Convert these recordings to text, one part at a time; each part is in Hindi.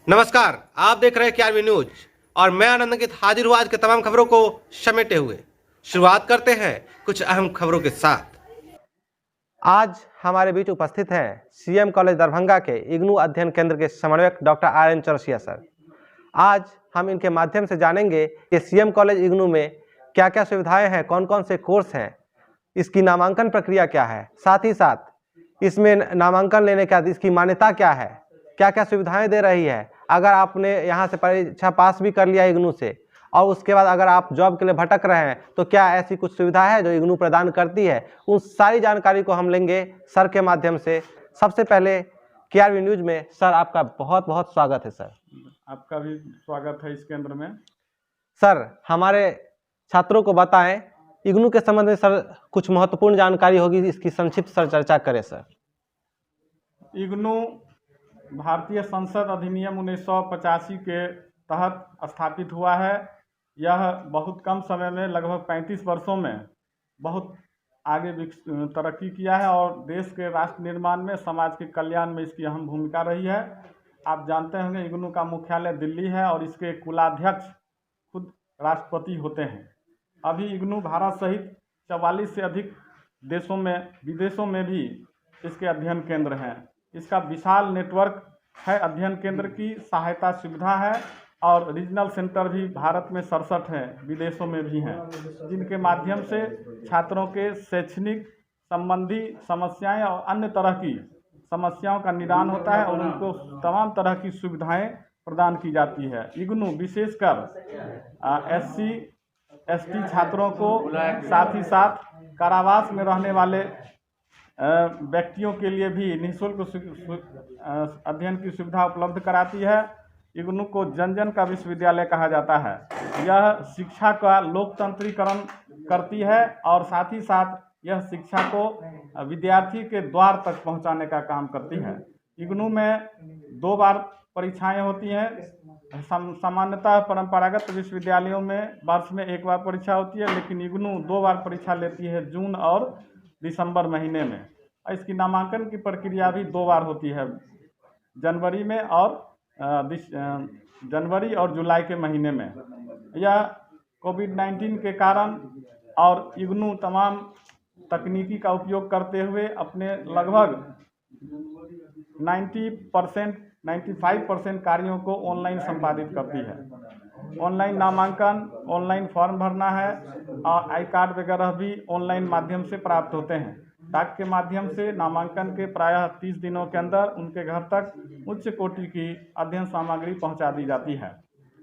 नमस्कार। आप देख रहे हैं केआरवी न्यूज और मैं आनंद अंकित हाजिर हुआ आज के तमाम खबरों को समेटे हुए। शुरुआत करते हैं कुछ अहम खबरों के साथ। आज हमारे बीच उपस्थित हैं सीएम कॉलेज दरभंगा के इग्नू अध्ययन केंद्र के समन्वयक डॉक्टर आर.एन. चौरसिया सर। आज हम इनके माध्यम से जानेंगे कि सीएम कॉलेज इग्नू में क्या क्या सुविधाएं हैं, कौन कौन से कोर्स हैं, इसकी नामांकन प्रक्रिया क्या है, साथ ही साथ इसमें नामांकन लेने का इसकी मान्यता क्या है, क्या क्या सुविधाएं दे रही है। अगर आपने यहाँ से परीक्षा पास भी कर लिया इग्नू से और उसके बाद अगर आप जॉब के लिए भटक रहे हैं तो क्या ऐसी कुछ सुविधा है जो इग्नू प्रदान करती है, उन सारी जानकारी को हम लेंगे सर के माध्यम से। सबसे पहले केआरवी न्यूज में सर आपका बहुत बहुत स्वागत है। सर आपका भी स्वागत है इस केंद्र में। सर हमारे छात्रों को बताएं इग्नू के संबंध में सर कुछ महत्वपूर्ण जानकारी होगी, इसकी संक्षिप्त सर चर्चा करें। सर इग्नू भारतीय संसद अधिनियम 1985 के तहत स्थापित हुआ है। यह बहुत कम समय में लगभग 35 वर्षों में बहुत आगे तरक्की किया है और देश के राष्ट्र निर्माण में, समाज के कल्याण में इसकी अहम भूमिका रही है। आप जानते होंगे इग्नू का मुख्यालय दिल्ली है और इसके कुलाध्यक्ष खुद राष्ट्रपति होते हैं। अभी इग्नू भारत सहित 44 से अधिक देशों में, विदेशों में भी इसके अध्ययन केंद्र हैं। इसका विशाल नेटवर्क है, अध्ययन केंद्र की सहायता सुविधा है और रीजनल सेंटर भी भारत में 67 हैं, विदेशों में भी हैं, जिनके माध्यम से छात्रों के शैक्षणिक संबंधी समस्याएं और अन्य तरह की समस्याओं का निदान होता है और उनको तमाम तरह की सुविधाएं प्रदान की जाती है। इग्नू विशेषकर SC ST छात्रों को, साथ ही साथ कारावास में रहने वाले व्यक्तियों के लिए भी निःशुल्क अध्ययन की सुविधा उपलब्ध कराती है। इग्नू को जन जन का विश्वविद्यालय कहा जाता है। यह शिक्षा का लोकतंत्रीकरण करती है और साथ ही साथ यह शिक्षा को विद्यार्थी के द्वार तक पहुंचाने का काम करती है। इग्नू में 2 बार परीक्षाएं होती हैं। सामान्यतः परंपरागत विश्वविद्यालयों में वर्ष में 1 बार परीक्षा होती है, लेकिन इग्नू 2 बार परीक्षा लेती है, जून और दिसंबर महीने में। इसकी नामांकन की प्रक्रिया भी 2 बार होती है, जनवरी और जुलाई के महीने में। यह कोविड-19 के कारण और इग्नू तमाम तकनीकी का उपयोग करते हुए अपने लगभग 95% कार्यों को ऑनलाइन संपादित करती है। ऑनलाइन नामांकन, ऑनलाइन फॉर्म भरना है और आई कार्ड वगैरह भी ऑनलाइन माध्यम से प्राप्त होते हैं। डाक के माध्यम से नामांकन के प्रायः 30 दिनों के अंदर उनके घर तक उच्च कोटि की अध्ययन सामग्री पहुंचा दी जाती है।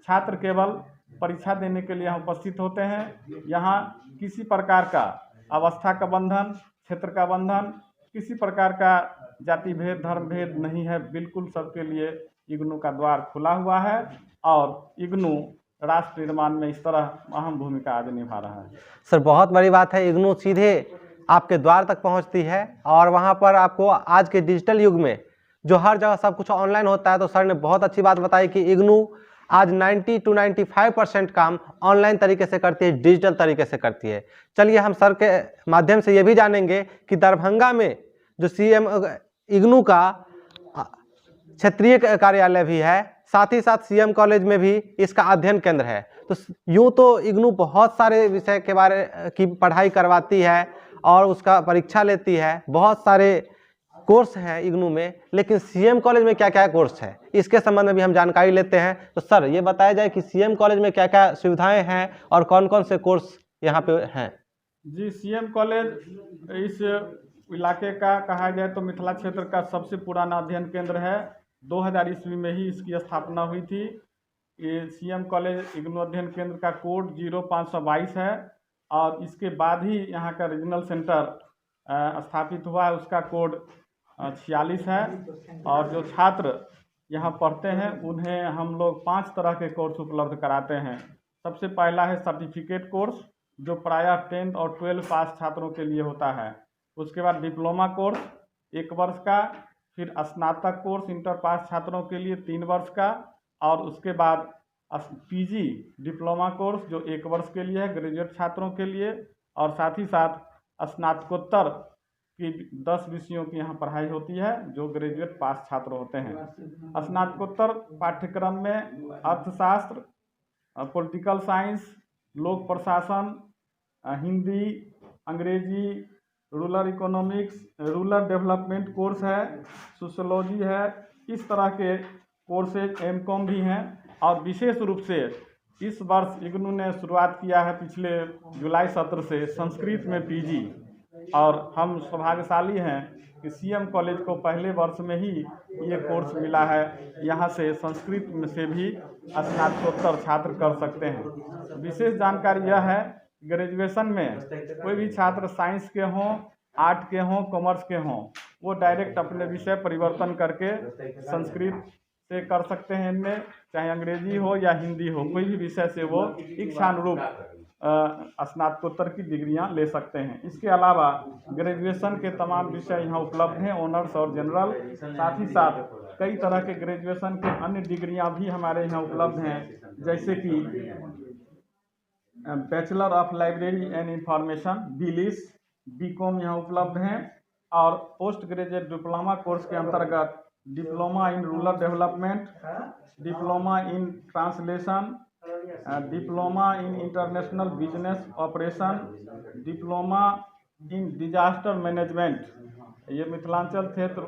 छात्र केवल परीक्षा देने के लिए यहाँ उपस्थित होते हैं। यहाँ किसी प्रकार का अवस्था का बंधन, क्षेत्र का बंधन, किसी प्रकार का जाति भेद, धर्म भेद नहीं है। बिल्कुल सबके लिए इग्नू का द्वार खुला हुआ है और इग्नू राष्ट्र निर्माण में इस तरह अहम भूमिका आज निभा रहा है। सर बहुत बड़ी बात है, इग्नू सीधे आपके द्वार तक पहुंचती है और वहां पर आपको आज के डिजिटल युग में जो हर जगह सब कुछ ऑनलाइन होता है, तो सर ने बहुत अच्छी बात बताई कि इग्नू आज 90 to 95% काम ऑनलाइन तरीके से करती है, डिजिटल तरीके से करती है। चलिए हम सर के माध्यम से ये भी जानेंगे कि दरभंगा में जो सीएम इग्नू का क्षेत्रीय कार्यालय भी है, साथ ही साथ सीएम कॉलेज में भी इसका अध्ययन केंद्र है। तो यूँ तो इग्नू बहुत सारे विषय के बारे की पढ़ाई करवाती है और उसका परीक्षा लेती है, बहुत सारे कोर्स हैं इग्नू में, लेकिन सीएम कॉलेज में क्या क्या कोर्स है इसके संबंध में भी हम जानकारी लेते हैं। तो सर ये बताया जाए कि सीएम कॉलेज में क्या क्या सुविधाएं हैं और कौन कौन से कोर्स यहाँ पे हैं। जी, सीएम कॉलेज इस इलाके का कहा जाए तो मिथिला क्षेत्र का सबसे पुराना अध्ययन केंद्र है। 2000 ईस्वी में ही इसकी स्थापना हुई थी। ये सीएम कॉलेज इग्नू अध्ययन केंद्र का कोड 0522 है और इसके बाद ही यहाँ का रीजनल सेंटर स्थापित हुआ है, उसका कोड 46 है। और जो छात्र यहाँ पढ़ते हैं उन्हें हम लोग 5 तरह के कोर्स उपलब्ध कराते हैं। सबसे पहला है सर्टिफिकेट कोर्स, जो प्रायः 10th और 12 पास छात्रों के लिए होता है। उसके बाद डिप्लोमा कोर्स 1 वर्ष का, फिर स्नातक कोर्स इंटर पास छात्रों के लिए 3 वर्ष का, और उसके बाद पीजी डिप्लोमा कोर्स जो 1 वर्ष के लिए है, ग्रेजुएट छात्रों के लिए, और साथ ही साथ स्नातकोत्तर की 10 विषयों की यहाँ पढ़ाई होती है जो ग्रेजुएट पास छात्र होते हैं। स्नातकोत्तर पाठ्यक्रम में अर्थशास्त्र, पॉलिटिकल साइंस, लोक प्रशासन, हिंदी, अंग्रेजी, rural economics, rural development course है, सोशियोलॉजी है, इस तरह के कोर्सेज एमकॉम भी हैं। और विशेष रूप से इस वर्ष इग्नू ने शुरुआत किया है पिछले जुलाई सत्र से संस्कृत में पीजी, और हम सौभाग्यशाली हैं कि सीएम कॉलेज को पहले वर्ष में ही ये कोर्स मिला है। यहाँ से संस्कृत में से भी स्नातकोत्तर छात्र कर सकते हैं। विशेष जानकारी यह है, ग्रेजुएशन में कोई भी छात्र साइंस के हों, आर्ट के हों, कॉमर्स के हों, वो डायरेक्ट अपने विषय परिवर्तन करके संस्कृत से कर सकते हैं इनमें, चाहे अंग्रेजी हो या हिंदी हो, कोई भी विषय से वो इच्छानुरूप स्नातकोत्तर की डिग्रियां ले सकते हैं। इसके अलावा ग्रेजुएशन के तमाम विषय यहाँ उपलब्ध हैं, ऑनर्स और जनरल। साथ ही साथ कई तरह के ग्रेजुएशन के अन्य डिग्रियां भी हमारे यहाँ उपलब्ध हैं, जैसे कि bachelor of library and information BLIS, BCom यहाँ उपलब्ध हैं। और पोस्ट ग्रेजुएट डिप्लोमा कोर्स के अंतर्गत diploma in rural development, diploma in translation, diploma in international business operation, diploma in disaster management. ये मिथिलांचल क्षेत्र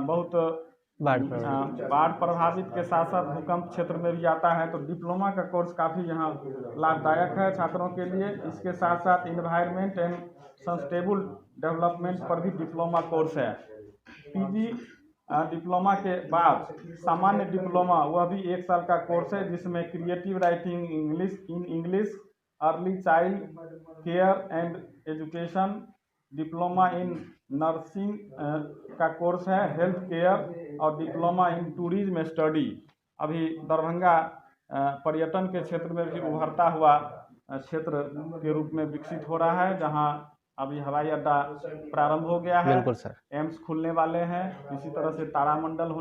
बहुत बाढ़ प्रभावित के साथ साथ भूकंप क्षेत्र में भी आता है, तो डिप्लोमा का कोर्स काफ़ी यहाँ लाभदायक है छात्रों के लिए। इसके साथ साथ इन्वायरमेंट एंड सस्टेनेबल डेवलपमेंट पर भी डिप्लोमा कोर्स है। पीजी डिप्लोमा के बाद सामान्य डिप्लोमा, वह भी 1 साल का कोर्स है, जिसमें creative writing English, early child care and education, diploma in nursing का कोर्स है, हेल्थ केयर, और डिप्लोमा इन टूरिज्म स्टडी। अभी दरभंगा पर्यटन के क्षेत्र में भी उभरता हुआ क्षेत्र के रूप में विकसित हो रहा है, जहां अभी हवाई अड्डा प्रारंभ हो गया है। बिल्कुल सर। एम्स खुलने वाले हैं, इसी तरह से तारामंडल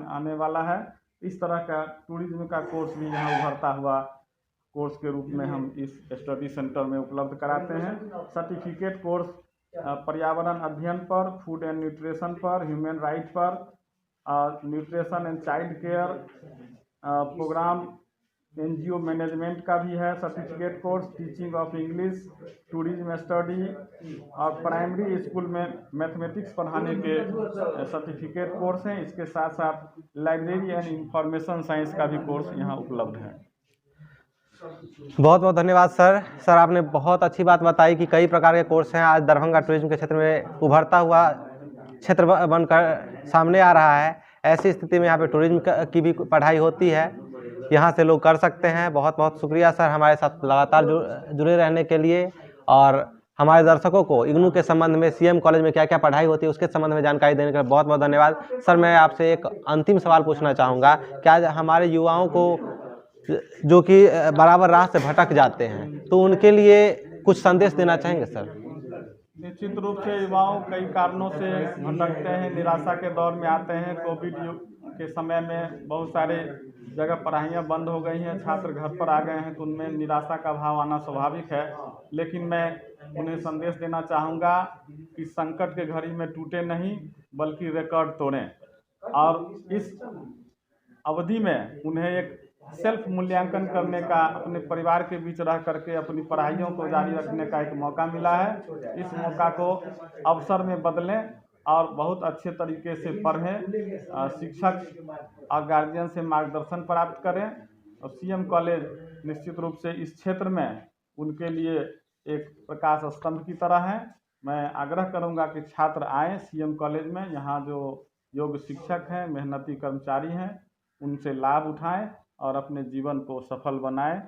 आने वाला है। इस तरह का टूरिज्म का कोर्स भी यहाँ उभरता हुआ कोर्स के रूप में हम इस स्टडी सेंटर में उपलब्ध कराते हैं। सर्टिफिकेट कोर्स पर्यावरण अध्ययन पर, फूड एंड न्यूट्रिशन पर, ह्यूमन राइट पर, nutrition and child care program, NGO management का भी है certificate course, teaching of English, tourism study, और प्राइमरी स्कूल में मैथमेटिक्स पढ़ाने के सर्टिफिकेट कोर्स हैं। इसके साथ साथ लाइब्रेरी एंड इंफॉर्मेशन साइंस का भी कोर्स यहाँ उपलब्ध है। बहुत बहुत धन्यवाद सर। सर आपने बहुत अच्छी बात बताई कि कई प्रकार के कोर्स हैं। आज दरभंगा टूरिज्म के क्षेत्र में उभरता हुआ क्षेत्र बनकर सामने आ रहा है। ऐसी स्थिति में यहाँ पे टूरिज्म की भी पढ़ाई होती है, यहाँ से लोग कर सकते हैं। बहुत बहुत शुक्रिया सर हमारे साथ लगातार जुड़े रहने के लिए, और हमारे दर्शकों को इग्नू के संबंध में सीएम कॉलेज में क्या क्या पढ़ाई होती है उसके संबंध में जानकारी देने के लिए बहुत बहुत धन्यवाद। सर मैं आपसे एक अंतिम सवाल पूछना चाहूँगा, क्या हमारे युवाओं को जो कि बराबर राह से भटक जाते हैं, तो उनके लिए कुछ संदेश देना चाहेंगे सर? निश्चित रूप से युवाओं कई कारणों से भटकते हैं, निराशा के दौर में आते हैं। कोविड युग के समय में बहुत सारे जगह पढ़ाइयाँ बंद हो गई हैं, छात्र घर पर आ गए हैं, तो उनमें निराशा का भाव आना स्वाभाविक है। लेकिन मैं उन्हें संदेश देना चाहूँगा कि संकट के घड़ी में टूटे नहीं बल्कि रिकॉर्ड तोड़ें, और इस अवधि में उन्हें एक सेल्फ मूल्यांकन करने का, अपने परिवार के बीच रह करके अपनी पढ़ाइयों को जारी रखने का एक मौका मिला है। इस मौका को अवसर में बदलें और बहुत अच्छे तरीके से पढ़ें, शिक्षक और गार्जियन से मार्गदर्शन प्राप्त करें। और सीएम कॉलेज निश्चित रूप से इस क्षेत्र में उनके लिए एक प्रकाश स्तंभ की तरह है। मैं आग्रह करूंगा कि छात्र आएँ सीएम कॉलेज में। यहाँ जो योग्य शिक्षक हैं, मेहनती कर्मचारी हैं, उनसे लाभ उठाएं और अपने जीवन को सफल बनाएं।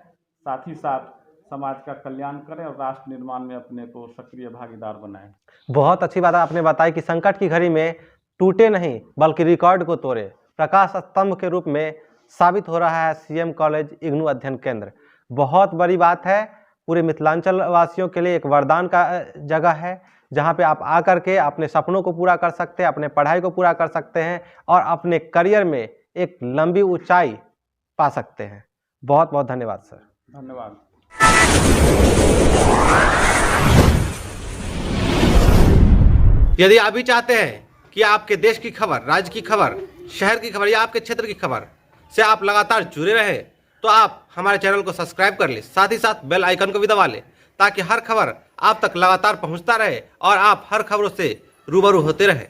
साथ ही साथ समाज का कल्याण करें और राष्ट्र निर्माण में अपने को सक्रिय भागीदार बनाएं। बहुत अच्छी बात आपने बताई कि संकट की घड़ी में टूटे नहीं बल्कि रिकॉर्ड को तोड़े। प्रकाश स्तंभ के रूप में साबित हो रहा है सीएम कॉलेज इग्नू अध्ययन केंद्र। बहुत बड़ी बात है, पूरे मिथिलांचल वासियों के लिए एक वरदान का जगह है, जहां पे आप आकर के अपने सपनों को पूरा कर सकते हैं, अपने पढ़ाई को पूरा कर सकते हैं और अपने करियर में एक लंबी ऊंचाई पा सकते हैं। बहुत बहुत धन्यवाद सर। धन्यवाद। यदि आप भी चाहते हैं कि आपके देश की खबर, राज्य की खबर, शहर की खबर या आपके क्षेत्र की खबर से आप लगातार जुड़े रहे, तो आप हमारे चैनल को सब्सक्राइब कर ले, साथ ही साथ बेल आइकन को भी दबा ले, ताकि हर खबर आप तक लगातार पहुंचता रहे और आप हर खबरों से रूबरू होते रहे।